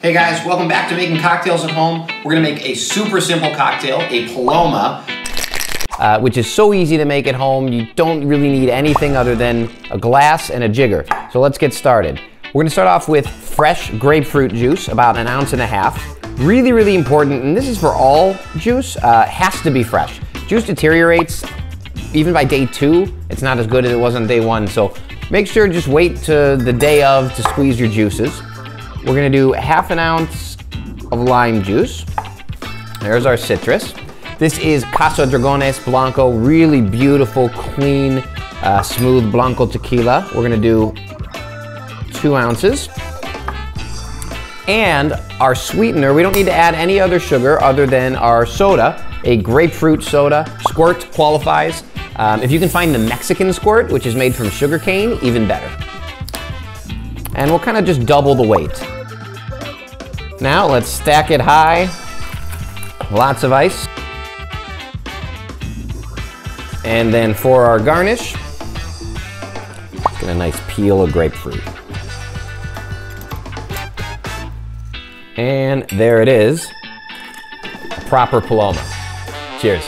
Hey guys, welcome back to Making Cocktails at Home. We're gonna make a super simple cocktail, a Paloma. Which is so easy to make at home. You don't really need anything other than a glass and a jigger. So let's get started. We're gonna start off with fresh grapefruit juice, about 1.5 ounces. Really, really important, and this is for all juice, has to be fresh. Juice deteriorates even by day 2. It's not as good as it was on day 1, so make sure to just wait to the day of to squeeze your juices. We're gonna do 1/2 ounce of lime juice. There's our citrus. This is Casa Blanco, really beautiful, clean, smooth Blanco tequila. We're gonna do 2 ounces. And our sweetener, we don't need to add any other sugar other than our soda, a grapefruit soda. Squirt qualifies. If you can find the Mexican squirt, which is made from sugar cane, even better. And we'll kind of just double the weight. Now let's stack it high. Lots of ice. And then for our garnish, get a nice peel of grapefruit. And there it is, a proper Paloma. Cheers.